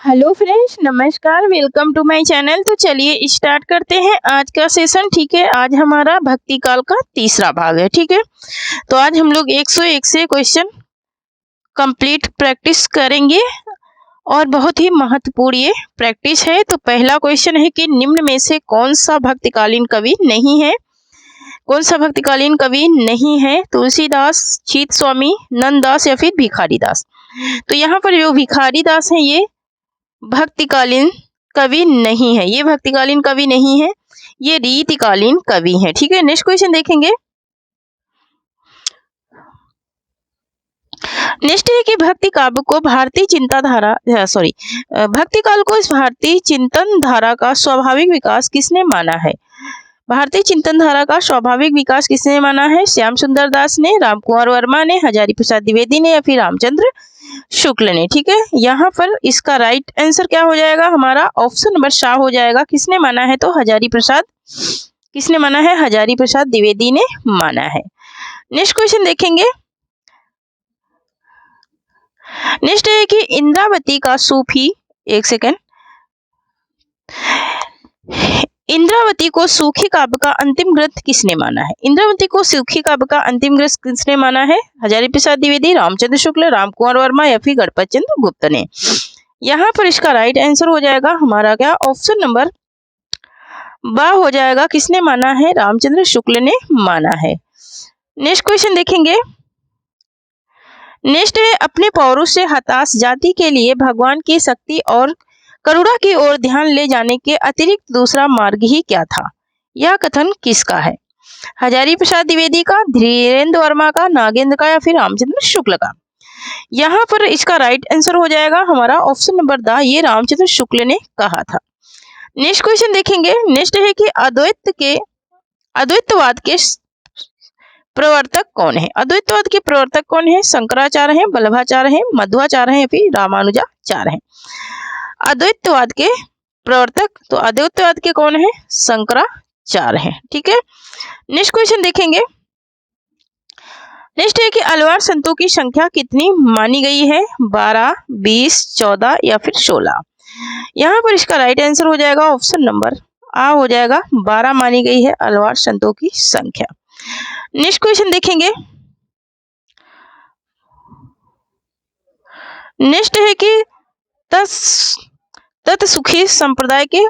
Hello friends, नमस्कार। Welcome to my channel. तो चलिए स्टार्ट करते हैं आज का सेशन। ठीक है, आज हमारा भक्ति काल का तीसरा भाग है। ठीक है, तो आज हम लोग 101 से क्वेश्चन कंप्लीट प्रैक्टिस करेंगे और बहुत ही महत्वपूर्ण ये प्रैक्टिस है। तो पहला क्वेश्चन है कि निम्न में से कौन सा भक्तिकालीन कवि नहीं है? कौन सा भक्तिकालीन कवि नहीं है? तुलसीदास, चीत स्वामी, नंददास या फिर भिखारी दास। तो यहाँ पर जो भिखारी दास है ये भक्तिकालीन कवि नहीं है, ये भक्तिकालीन कवि नहीं है, ये रीतिकालीन कवि है। ठीक है, नेक्स्ट क्वेश्चन देखेंगे। नेक्स्ट है कि भक्ति काव्य को भारतीय चिंताधारा भक्ति काल को इस भारतीय चिंतन धारा का स्वाभाविक विकास किसने माना है? भारतीय चिंतन धारा का स्वाभाविक विकास किसने माना है? श्याम सुंदर दास ने, राम कुंवर वर्मा ने, हजारी प्रसाद द्विवेदी ने या फिर रामचंद्र शुक्ल ने। ठीक है, यहाँ पर इसका राइट आंसर क्या हो जाएगा? हमारा ऑप्शन नंबर शाह हो जाएगा। किसने माना है? तो हजारी प्रसाद। किसने माना है? हजारी प्रसाद द्विवेदी ने माना है। नेक्स्ट क्वेश्चन देखेंगे। नेक्स्ट है कि इंद्रावती का सूफी, एक सेकेंड, इंद्रावती को सूखी काव्य का अंतिम ग्रंथ किसने माना है? इंद्रावती को सूखी काव्य का अंतिम ग्रंथ किसने माना है? हजारी प्रसाद द्विवेदी, रामचंद्र शुक्ल, राम कुंवर वर्मा या फिर गणपत चंद्र गुप्त ने। यहाँ पर इसका राइट आंसर हो जाएगा हमारा क्या? ऑप्शन नंबर बा हो जाएगा। किसने माना है? रामचंद्र शुक्ल ने माना है। नेक्स्ट क्वेश्चन देखेंगे। नेक्स्ट है अपने पौरुष से हताश जाति के लिए भगवान की शक्ति और करुणा की ओर ध्यान ले जाने के अतिरिक्त दूसरा मार्ग ही क्या था? यह कथन किसका है? हजारी प्रसाद द्विवेदी का, धीरेन्द्र वर्मा का, नागेंद्र का या फिर रामचंद्र शुक्ल का। यहाँ पर इसका राइट आंसर हो जाएगा हमारा ऑप्शन नंबर द, ये रामचंद्र शुक्ल ने कहा था। नेक्स्ट क्वेश्चन देखेंगे। नेक्स्ट है कि अद्वैतवाद के प्रवर्तक कौन है? अद्वैतवाद के प्रवर्तक कौन है? शंकराचार्य हैं, वल्लभाचार्य हैं, मध्वाचार्य हैं या फिर रामानुजाचार्य हैं। अद्वैतवाद के प्रवर्तक, तो अद्वैतवाद के कौन है? शंकराचार्य हैं। ठीक है, नेक्स्ट क्वेश्चन देखेंगे। नेक्स्ट है कि अलवार संतों की संख्या कितनी मानी गई है? 12, 20, 14 या फिर 16। यहाँ पर इसका राइट आंसर हो जाएगा ऑप्शन नंबर आ हो जाएगा, 12 मानी गई है अलवार संतों की संख्या। नेक्स्ट क्वेश्चन देखेंगे। नेक्स्ट है कि तत्सुखी संप्रदाय के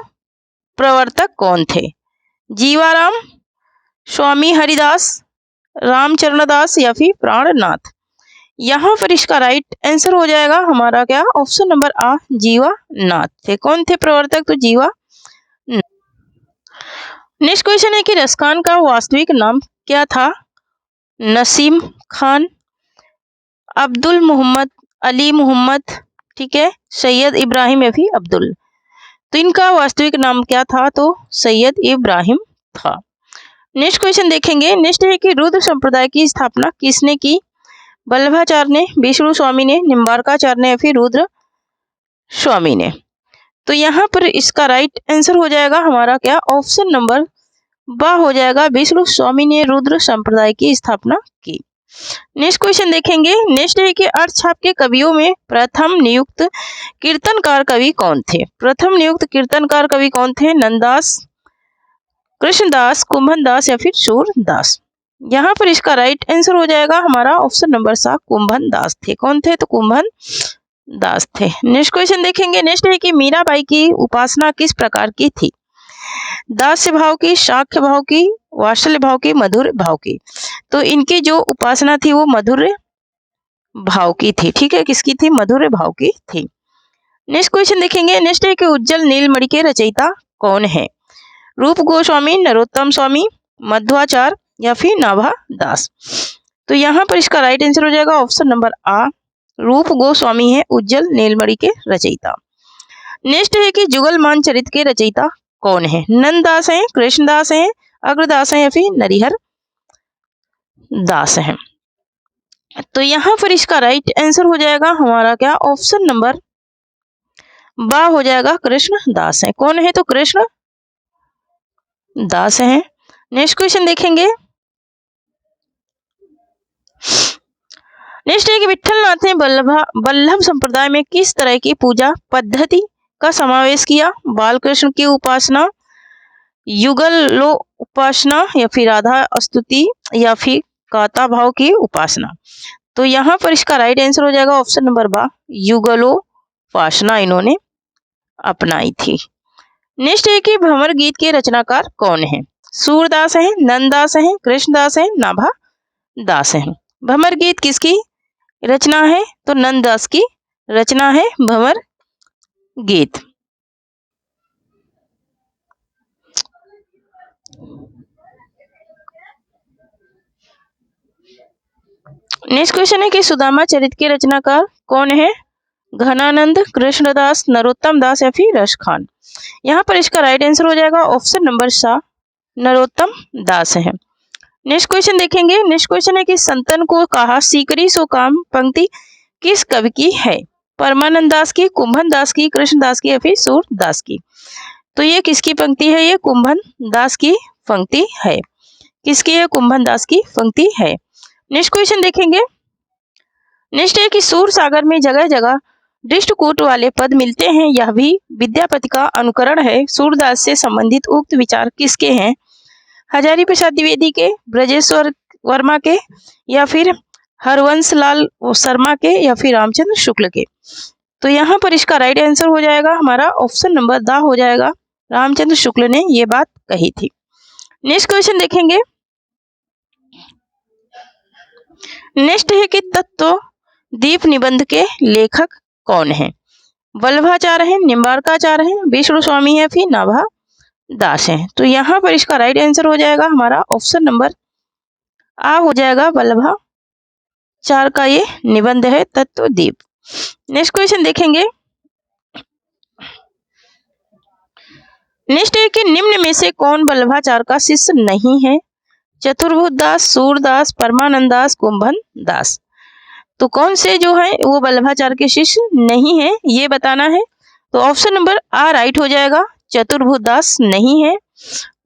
प्रवर्तक कौन थे? जीवाराम, स्वामी हरिदास, रामचरणदास या फिर प्राणनाथ। यहाँ पर इसका राइट आंसर हो जाएगा हमारा क्या? ऑप्शन नंबर आ, जीवानाथ थे। कौन थे प्रवर्तक? तो जीवा। नेक्स्ट क्वेश्चन है कि रसखान का वास्तविक नाम क्या था? नसीम खान, अब्दुल मोहम्मद, अली मोहम्मद, ठीक है, सैयद इब्राहिम या फिर अब्दुल। तो इनका वास्तविक नाम क्या था? तो सैयद इब्राहिम था। नेक्स्ट क्वेश्चन देखेंगे। नेक्स्ट है कि रुद्र संप्रदाय की स्थापना किसने की? वल्लभाचार्य ने, विष्णु स्वामी ने, निम्बारकाचार्य ने या फिर रुद्र स्वामी ने। तो यहाँ पर इसका राइट आंसर हो जाएगा हमारा क्या? ऑप्शन नंबर बा हो जाएगा, विष्णु स्वामी ने रुद्र संप्रदाय की स्थापना की। नेक्स्ट क्वेश्चन देखेंगे। नेक्स्ट है कि अर्थछाप के कवियों में प्रथम नियुक्त कीर्तनकार कवि कौन थे? प्रथम नियुक्त कीर्तनकार कवि कौन थे? नंददास, कृष्णदास, कुंभनदास या फिर सूरदास। यहाँ पर इसका राइट आंसर हो जाएगा हमारा ऑप्शन नंबर सा, कुंभनदास थे। कौन थे? तो कुंभनदास थे। नेक्स्ट क्वेश्चन देखेंगे। नेक्स्ट है कि मीराबाई की उपासना किस प्रकार की थी? दास्य भाव की, शाक्य भाव की, वात्सल्य भाव की, मधुर भाव की। तो इनकी जो उपासना थी वो मधुर भाव की थी। ठीक है, किसकी थी? मधुर भाव की थी। नेक्स्ट क्वेश्चन देखेंगे। नेक्स्ट है कि उज्जवल नीलमणि के रचयिता कौन है? रूप गोस्वामी, नरोत्तम स्वामी, मध्वाचार्य या फिर नाभा दास। तो यहाँ पर इसका राइट आंसर हो जाएगा ऑप्शन नंबर आ, रूप गोस्वामी है उज्जवल नीलमणि के रचयिता। नेक्स्ट है कि जुगलमान चरित के रचयिता कौन है? नंददास हैं, कृष्णदास हैं, अग्रदास हैं या फिर नरिहर दास हैं। तो यहाँ पर इसका राइट आंसर हो जाएगा हमारा क्या? ऑप्शन नंबर बा हो जाएगा, कृष्ण दास है। कौन है? तो कृष्ण दास हैं। नेक्स्ट क्वेश्चन देखेंगे। नेक्स्ट है कि विट्ठलनाथ ने वल्लभ संप्रदाय में किस तरह की पूजा पद्धति का समावेश किया? बालकृष्ण की उपासना, युगलोपासना या फिर राधा स्तुति या फिर काता भाव की उपासना। तो यहाँ पर इसका राइट आंसर हो जाएगा ऑप्शन नंबर बा, युगलोपासना इन्होंने अपनाई थी। नेक्स्ट है कि भंवर गीत के रचनाकार कौन है? सूरदास है, नंददास है, कृष्णदास है, नाभा दास है। भंवर गीत किसकी रचना है? तो नंददास की रचना है भंवर गीत। नेक्स्ट क्वेश्चन है कि सुदामा चरित्र के रचनाकार कौन है? घनानंद, कृष्णदास, नरोत्तम दास या फिर रस खान। यहाँ पर इसका राइट आंसर हो जाएगा ऑप्शन नंबर सा, नरोत्तम दास है। नेक्स्ट क्वेश्चन देखेंगे। नेक्स्ट क्वेश्चन है कि संतन को कहा सीकरी सो काम पंक्ति किस कवि की है? परमानंद दास की, कुंभन दास की, कृष्णदास की या फिर सूरदास की। तो ये किसकी पंक्ति है? ये कुंभन दास की पंक्ति है। किसकी है? कुंभन दास की पंक्ति है। नेक्स्ट क्वेश्चन देखेंगे। नेक्स्ट है कि सूर सागर में जगह जगह दृष्टकूट वाले पद मिलते हैं, यह भी विद्यापति का अनुकरण है। सूरदास से संबंधित उक्त विचार किसके हैं? हजारी प्रसाद द्विवेदी के, ब्रजेश्वर वर्मा के या फिर हरवंश लाल शर्मा के या फिर रामचंद्र शुक्ल के। तो यहाँ पर इसका राइट आंसर हो जाएगा हमारा ऑप्शन नंबर दा हो जाएगा, रामचंद्र शुक्ल ने ये बात कही थी। नेक्स्ट क्वेश्चन देखेंगे। नेक्स्ट है कि तत्व दीप निबंध के लेखक कौन है? वल्लभाचार्य है, निम्बार्काचार्य है, विष्णु स्वामी है फिर नाभा दास है। तो यहाँ पर इसका राइट आंसर हो जाएगा हमारा ऑप्शन नंबर आ हो जाएगा, वल्लभाचार्य का ये निबंध है तत्वदीप। नेक्स्ट क्वेश्चन देखेंगे। नेक्स्ट है कि निम्न में से कौन वल्लभाचार्य का शिष्य नहीं है? चतुर्भुज दास, सूरदास, परमानंद दास, कुंभन दास। तो कौन से जो है वो वल्लभाचार्य के शिष्य नहीं है ये बताना है। तो ऑप्शन नंबर आ राइट हो जाएगा, चतुर्भुज दास नहीं है।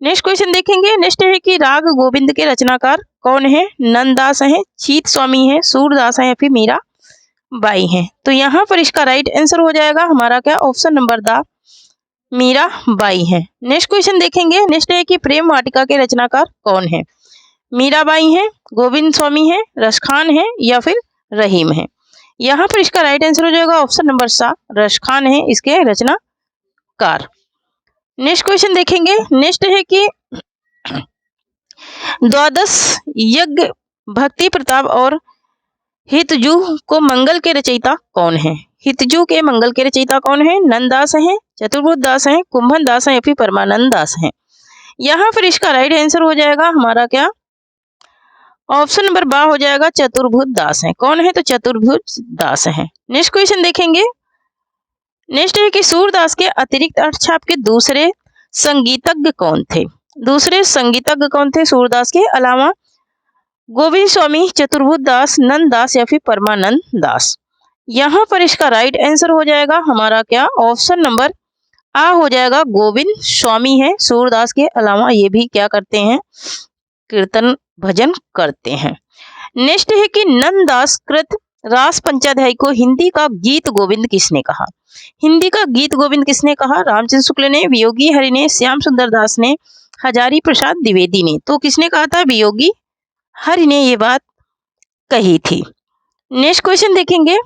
नेक्स्ट क्वेश्चन देखेंगे। नेक्स्ट है कि राग गोविंद के रचनाकार कौन है? नंददास है, चीत स्वामी है, सूरदास है या फिर मीरा बाई है। तो यहाँ पर इसका राइट आंसर हो जाएगा हमारा क्या, ऑप्शन नंबर दा, मीरा बाई है। नेक्स्ट क्वेश्चन देखेंगे। नेक्स्ट है कि प्रेम वाटिका के रचनाकार कौन है? मीराबाई है, गोविंद स्वामी है, रसखान है या फिर रहीम है। यहाँ पर इसका राइट आंसर हो जाएगा ऑप्शन नंबर सा, रसखान है इसके रचनाकार। नेक्स्ट क्वेश्चन देखेंगे। नेक्स्ट है कि द्वादश यज्ञ भक्ति प्रताप और हितजू को मंगल के रचयिता कौन है? हितजू के मंगल के रचयिता कौन है? नंददास है, चतुर्भुज दास है, कुंभन दास है या फिर परमानंद दास है। यहाँ पर इसका राइट आंसर हो जाएगा हमारा क्या, ऑप्शन नंबर बा हो जाएगा, चतुर्भुज दास है। कौन है? तो चतुर्भुज दास है। नेक्स्ट क्वेश्चन देखेंगे। नेक्स्ट है कि सूरदास के अतिरिक्त अष्टछाप के दूसरे संगीतज्ञ कौन थे? दूसरे संगीतज्ञ कौन थे सूरदास के अलावा? गोविंद स्वामी, चतुर्भुज दास, नंद दास या फिर परमानंद दास। यहाँ पर इसका राइट आंसर हो जाएगा हमारा क्या, ऑप्शन नंबर आ हो जाएगा, गोविंद स्वामी है। सूरदास के अलावा ये भी क्या करते हैं, कीर्तन भजन करते हैं। नेक्स्ट है कि नंददास कृत रास पंचाध्याय को हिंदी का गीत गोविंद किसने कहा? हिंदी का गीत गोविंद किसने कहा? रामचंद्र शुक्ल ने, वियोगी हरि ने, श्याम सुंदर दास ने, हजारी प्रसाद द्विवेदी ने। तो किसने कहा था? वियोगी हरि ने ये बात कही थी। नेक्स्ट क्वेश्चन देखेंगे।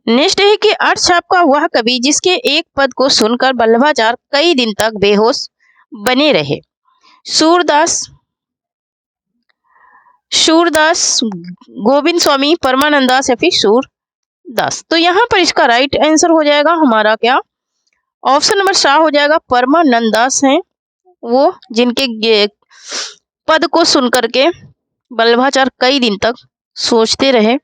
नेक्स्ट है कि अष्टछाप का वह कवि जिसके एक पद को सुनकर वल्लभाचार्य कई दिन तक बेहोश बने रहे? सूरदास, गोविंद स्वामी, परमानंद दास या फिर सूरदास। तो यहाँ पर इसका राइट आंसर हो जाएगा हमारा क्या, ऑप्शन नंबर सा हो जाएगा, परमानंद दास हैं वो जिनके पद को सुनकर के वल्लभाचार्य कई दिन तक सोचते रहे।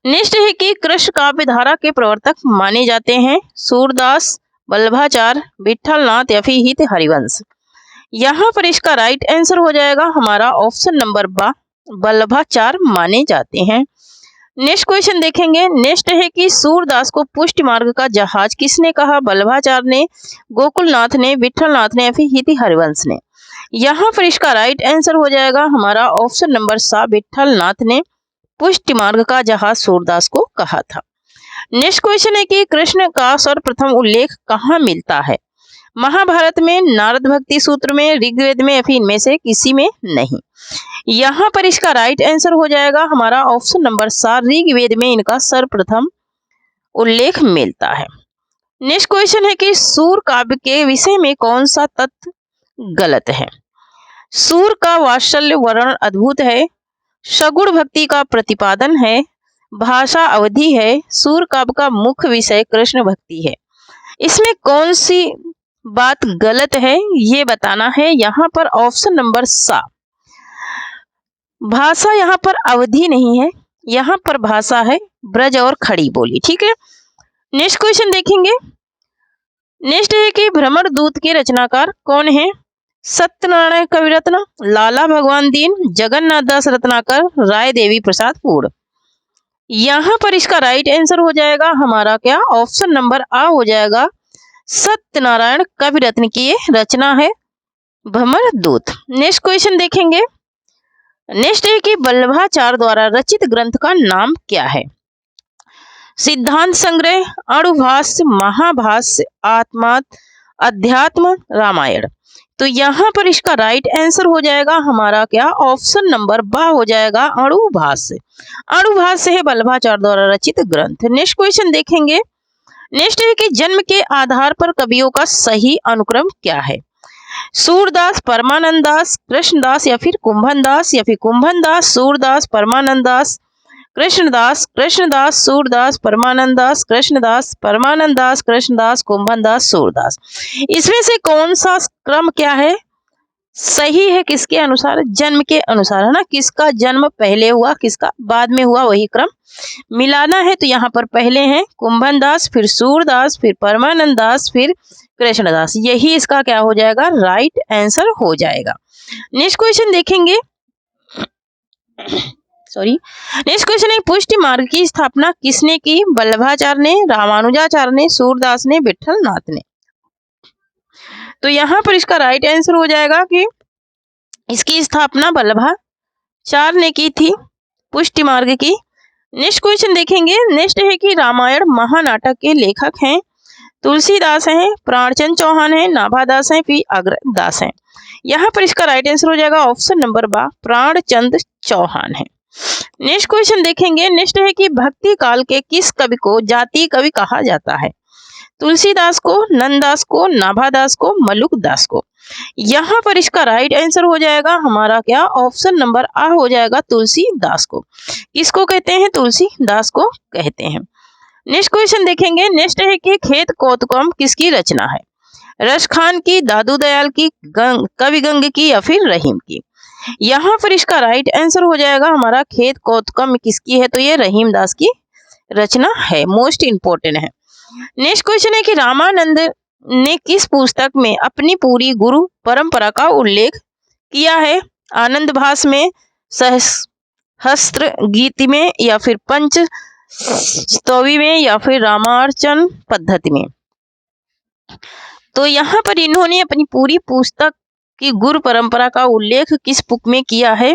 नेक्स्ट है कि कृष्ण काव्य धारा के प्रवर्तक माने जाते हैं? सूरदास, वल्लभाचार्य, विट्ठलनाथ या फिर हित हरिवंश। यहाँ पर इसका राइट आंसर हो जाएगा हमारा ऑप्शन नंबर बा, वल्लभाचार्य माने जाते हैं। नेक्स्ट क्वेश्चन देखेंगे। नेक्स्ट है कि सूरदास को पुष्टि मार्ग का जहाज किसने कहा? वल्लभाचार्य ने, गोकुलनाथ ने, विट्ठलनाथ ने या फिर हित हरिवंश ने। यहाँ पर इसका राइट आंसर हो जाएगा हमारा ऑप्शन नंबर सा, विट्ठल नाथ ने पुष्टि मार्ग का जहाज सूरदास को कहा था। नेक्स्ट क्वेश्चन है कि कृष्ण का सर्वप्रथम उल्लेख कहाँ मिलता है? महाभारत में, नारद भक्ति सूत्र में, ऋग्वेद में या फिर इनमें से किसी में नहीं। यहाँ पर इसका राइट आंसर हो जाएगा हमारा ऑप्शन नंबर सा, ऋग्वेद में इनका सर्वप्रथम उल्लेख मिलता है। नेक्स्ट क्वेश्चन है कि सूर काव्य के विषय में कौन सा तथ्य गलत है? सूर का वात्सल्य वर्णन अद्भुत है, सगुण भक्ति का प्रतिपादन है, भाषा अवधि है, सूर काव्य का मुख्य विषय कृष्ण भक्ति है। इसमें कौन सी बात गलत है ये बताना है। यहाँ पर ऑप्शन नंबर सा, भाषा यहाँ पर अवधि नहीं है, यहाँ पर भाषा है ब्रज और खड़ी बोली। ठीक है, नेक्स्ट क्वेश्चन देखेंगे। नेक्स्ट है कि भ्रमर दूत के रचनाकार कौन है? सत्यनारायण कविरत्न, लाला भगवान दीन, जगन्नाथ दास रत्नाकर, राय देवी प्रसाद पूर्ण। यहाँ पर इसका राइट आंसर हो जाएगा हमारा क्या, ऑप्शन नंबर आ हो जाएगा, सत्यनारायण कविरत्न की ये रचना है भ्रमर दूत। नेक्स्ट क्वेश्चन देखेंगे। नेक्स्ट है कि वल्लभाचार्य द्वारा रचित ग्रंथ का नाम क्या है? सिद्धांत संग्रह, अणुभाष्य, महाभाष्य, आत्मा, अध्यात्म, रामायण। तो यहाँ पर इसका राइट आंसर हो जाएगा हमारा क्या, ऑप्शन नंबर बा हो जाएगा, अणुभाष्य। अणुभाष्य है वल्लभाचार्य द्वारा रचित ग्रंथ। नेक्स्ट क्वेश्चन देखेंगे। नेक्स्ट है कि जन्म के आधार पर कवियों का सही अनुक्रम क्या है? सूरदास, परमानंद दास, कृष्णदास या फिर कुंभन दास, या फिर कुंभन दास, सूरदास, परमानंद दास, कृष्णदास, कृष्णदास, सूरदास, परमानंद दास, कृष्णदास, परमानंद दास, कृष्णदास, कुंभन दास, सूरदास। इसमें से कौन सा क्रम क्या है, सही है किसके अनुसार? जन्म के अनुसार, है ना। किसका जन्म पहले हुआ, किसका बाद में हुआ, वही क्रम मिलाना है। तो यहाँ पर पहले हैं कुंभन दास, फिर सूरदास, फिर परमानंद दास, फिर कृष्णदास। यही इसका क्या हो जाएगा, राइट आंसर हो जाएगा। नेक्स्ट क्वेश्चन देखेंगे। नेक्स्ट क्वेश्चन है, पुष्टि मार्ग की स्थापना किसने की? वल्लभाचार्य ने, रामानुजाचार्य ने, सूरदास ने, विट्ठल नाथ ने। तो यहाँ पर इसका राइट आंसर हो जाएगा कि इसकी स्थापना वल्लभाचार्य ने की थी, पुष्टि मार्ग की। नेक्स्ट क्वेश्चन देखेंगे। नेक्स्ट है कि रामायण महानाटक के लेखक हैं, तुलसीदास हैं, प्राणचंद चौहान हैं, नाभादास हैं, फिर अग्रदास हैं। यहाँ पर इसका राइट आंसर हो जाएगा ऑप्शन नंबर बा, प्राणचंद चौहान है। नेक्स्ट क्वेश्चन देखेंगे। नेक्स्ट है कि भक्ति काल के किस कवि को जाति कवि कहा जाता है? तुलसीदास को, नंददास को, नाभादास को, मलुकदास को। यहाँ पर इसका राइट आंसर हो जाएगा हमारा क्या, ऑप्शन नंबर आ हो जाएगा, तुलसीदास को। किसको कहते हैं? तुलसीदास को कहते हैं। नेक्स्ट क्वेश्चन देखेंगे। नेक्स्ट है कि खेत कौतुकम किसकी रचना है? रसखान की, दादू दयाल की, कवि गंग की, या फिर रहीम की। यहाँ पर इसका राइट आंसर हो जाएगा हमारा खेत कौतुकम किसकी है? तो ये रहीम दास की रचना है, मोस्ट इंपोर्टेंट है। नेक्स्ट क्वेश्चन है कि रामानंद ने किस पुस्तक में अपनी पूरी गुरु परंपरा का उल्लेख किया है? आनंद भास में, सहस्त्र गीति में, या फिर पंच स्तवी में, या फिर रामार्चन पद्धति में। तो यहाँ पर इन्होंने अपनी पूरी पुस्तक की गुरु परंपरा का उल्लेख किस बुक में किया है,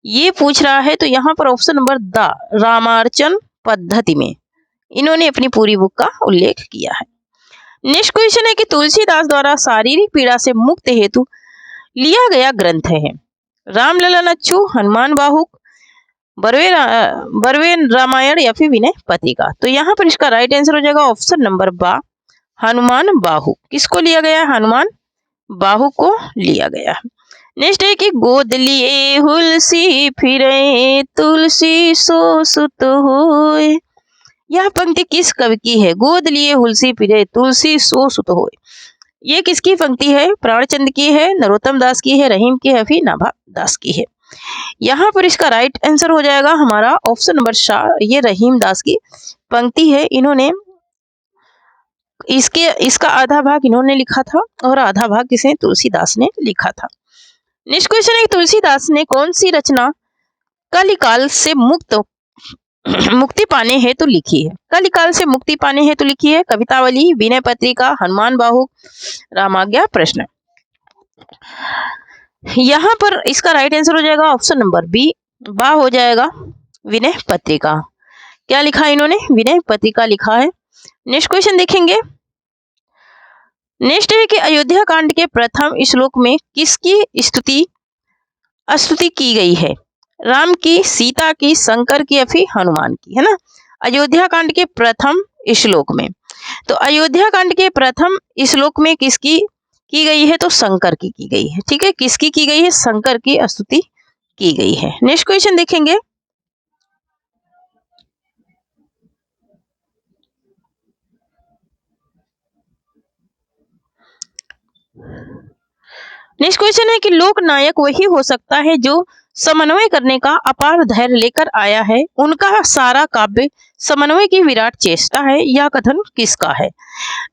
ये पूछ रहा है। तो यहाँ पर ऑप्शन नंबर द, रामार्चन पद्धति में इन्होंने अपनी पूरी बुक का उल्लेख किया है। नेक्स्ट क्वेश्चन है कि तुलसीदास द्वारा शारीरिक पीड़ा से मुक्त हेतु लिया गया ग्रंथ है? रामलला अच्छु, हनुमान बाहुक, बरवे रामायण, या फिर विनय पत्रिका। तो यहाँ पर इसका राइट आंसर हो जाएगा ऑप्शन नंबर बा, हनुमान बाहुक। किसको लिया गया है? हनुमान बाहुक को लिया गया है। नेक्स्ट है कि गोद लिए हुलसी फिरे तुलसी सो सुत होए। यह पंक्ति किस कवि की है? गोद लिए हुलसी फिरे तुलसी सो सुत होए। ये किसकी पंक्ति है? प्राणचंद की है, नरोत्तम दास की है, रहीम की है, फिर नाभा दास की है। यहाँ पर इसका राइट आंसर हो जाएगा हमारा ऑप्शन नंबर शाह, ये रहीम दास की पंक्ति है। इन्होंने इसका आधा भाग इन्होंने लिखा था और आधा भाग किसे? तुलसीदास ने लिखा था। नेक्स्ट क्वेश्चन है, तुलसीदास ने कौन सी रचना कलिकाल से मुक्ति पाने हेतु लिखी है? कलिकाल से मुक्ति पाने हेतु लिखी है कवितावली, विनय पत्रिका, हनुमान बाहुक, रामाज्ञा प्रश्न। यहाँ पर इसका राइट आंसर हो जाएगा ऑप्शन नंबर बी, बा हो जाएगा विनय पत्रिका। क्या लिखा है इन्होंने? विनय पत्रिका लिखा है। नेक्स्ट क्वेश्चन देखेंगे। नेक्स्ट है कि अयोध्या कांड के प्रथम श्लोक में किसकी स्तुति की गई है? राम की, सीता की, शंकर की या फिर हनुमान की, है ना। अयोध्या कांड के प्रथम श्लोक में, तो अयोध्या कांड के प्रथम श्लोक में किसकी की गई है? तो शंकर की गई है। ठीक है, किसकी की गई है? शंकर की स्तुति की गई है। नेक्स्ट क्वेश्चन देखेंगे। नेक्स्ट क्वेश्चन है कि लोक नायक वही हो सकता है जो समन्वय करने का अपार धैर्य लेकर आया है, उनका सारा काव्य समन्वय की विराट चेष्टा है। यह कथन किसका है?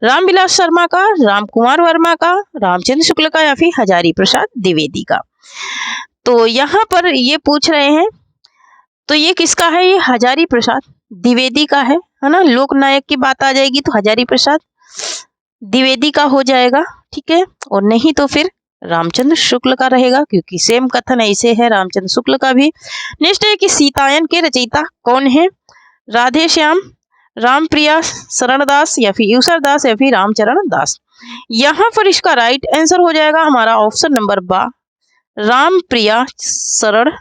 रामविलास शर्मा का, राम कुमार वर्मा का, रामचंद्र शुक्ल का या फिर हजारी प्रसाद द्विवेदी का? तो यहाँ पर ये पूछ रहे हैं, तो ये किसका है? ये हजारी प्रसाद द्विवेदी का है ना। लोक नायक की बात आ जाएगी तो हजारी प्रसाद द्विवेदी का हो जाएगा। ठीक है, और नहीं तो फिर रामचंद्र शुक्ल का रहेगा, क्योंकि सेम कथन ऐसे है रामचंद्र शुक्ल का भी। नेक्स्ट है कि सीतायन के रचयिता कौन है? राधे श्याम, रामप्रिया शरणदास या फिर यूसर दास या फिर रामचरण दास? यहाँ पर इसका राइट आंसर हो जाएगा हमारा ऑप्शन नंबर बा, रामप्रिया शरण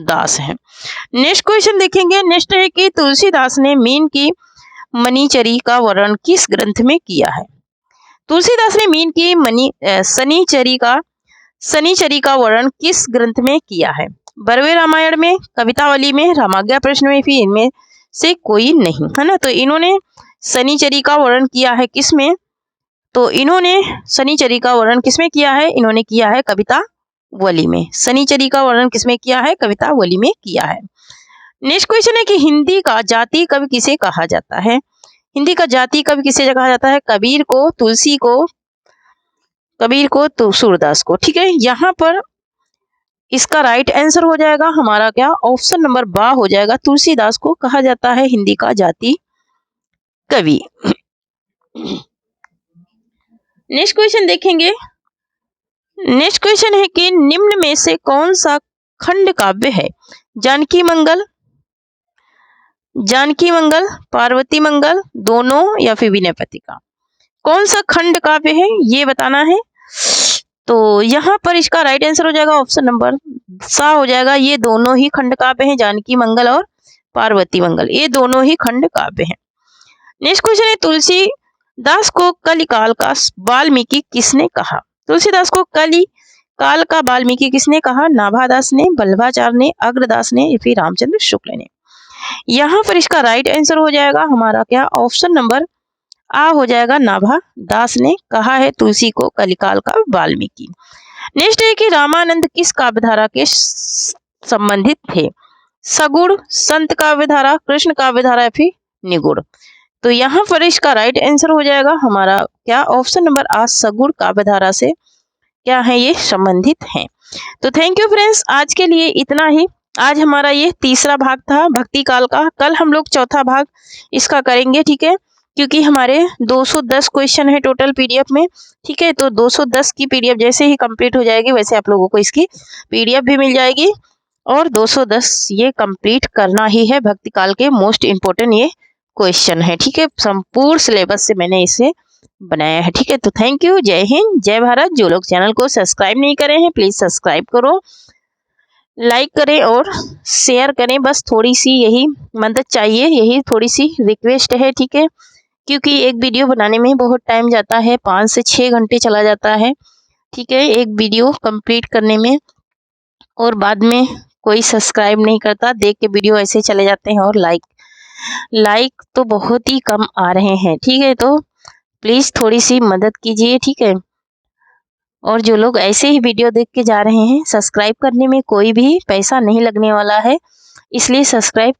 दास है। नेक्स्ट क्वेश्चन देखेंगे। नेक्स्ट है कि तुलसीदास ने मीन की मनीचरी का वर्णन किस ग्रंथ में किया है? तुलसीदास ने मीन की शनिचरी का वर्णन किस ग्रंथ में किया है? बरवे रामायण में, कवितावली में, रामाज्ञा प्रश्न में, फिर इनमें से कोई नहीं, है ना। तो इन्होंने शनिचरी का वर्णन किया है किसमें? तो इन्होंने शनिचरी का वर्णन किसमें किया है? इन्होंने किया है कवितावली में। शनिचरी का वर्णन किसमें किया है? कवितावली में किया है। नेक्स्ट क्वेश्चन है कि हिंदी का जाति कवि किसे कहा जाता है? हिंदी का जाति कवि किसे कहा जाता है? कबीर को, तुलसी को, तो सूरदास को। ठीक है, यहाँ पर इसका राइट आंसर हो जाएगा हमारा क्या? ऑप्शन नंबर बा हो जाएगा, तुलसीदास को कहा जाता है हिंदी का जाति कवि। नेक्स्ट क्वेश्चन देखेंगे। नेक्स्ट क्वेश्चन है कि निम्न में से कौन सा खंड काव्य है? जानकी मंगल, पार्वती मंगल, दोनों या फिर विनय पत्रिका? कौन सा खंड काव्य है ये बताना है। तो यहाँ पर इसका राइट आंसर हो जाएगा ऑप्शन नंबर सा हो जाएगा, ये दोनों ही खंड काव्य हैं, जानकी मंगल और पार्वती मंगल, ये दोनों ही खंड काव्य हैं। नेक्स्ट क्वेश्चन है तुलसीदास को कलिकाल का वाल्मीकि किसने कहा? तुलसीदास को कलिकाल का वाल्मीकि किसने कहा? नाभादास ने, बल्लभाचार्य ने, अग्रदास ने या फिर रामचंद्र शुक्ल ने? यहाँ पर इसका राइट आंसर हो जाएगा हमारा क्या? ऑप्शन नंबर आ हो जाएगा, नाभा दास ने कहा है तुलसी को कलिकाल का वाल्मीकि। नेक्स्ट है कि रामानंद किस काव्यधारा के संबंधित थे? सगुण, संत काव्यधारा, कृष्ण काव्यधारा या फिर निगुण? तो यहाँ पर इसका राइट आंसर हो जाएगा हमारा क्या? ऑप्शन नंबर आ, सगुण काव्यधारा से क्या है ये संबंधित हैं। तो थैंक यू फ्रेंड्स, आज के लिए इतना ही। आज हमारा ये तीसरा भाग था भक्ति काल का, कल हम लोग चौथा भाग इसका करेंगे। ठीक है, क्योंकि हमारे 210 क्वेश्चन है टोटल पीडीएफ में। ठीक है, तो 210 की पीडीएफ जैसे ही कंप्लीट हो जाएगी वैसे आप लोगों को इसकी पीडीएफ भी मिल जाएगी, और 210 ये कंप्लीट करना ही है। भक्ति काल के मोस्ट इम्पोर्टेंट ये क्वेश्चन है। ठीक है, संपूर्ण सिलेबस से मैंने इसे बनाया है। ठीक है, तो थैंक यू, जय हिंद, जय भारत। जो लोग चैनल को सब्सक्राइब नहीं करे हैं प्लीज सब्सक्राइब करो, लाइक करें और शेयर करें। बस थोड़ी सी यही मदद चाहिए, यही थोड़ी सी रिक्वेस्ट है। ठीक है, क्योंकि एक वीडियो बनाने में बहुत टाइम जाता है, 5 से 6 घंटे चला जाता है। ठीक है, एक वीडियो कंप्लीट करने में, और बाद में कोई सब्सक्राइब नहीं करता, देख के वीडियो ऐसे चले जाते हैं, और लाइक तो बहुत ही कम आ रहे हैं। ठीक है, तो प्लीज़ थोड़ी सी मदद कीजिए। ठीक है, और जो लोग ऐसे ही वीडियो देख के जा रहे हैं, सब्सक्राइब करने में कोई भी पैसा नहीं लगने वाला है, इसलिए सब्सक्राइब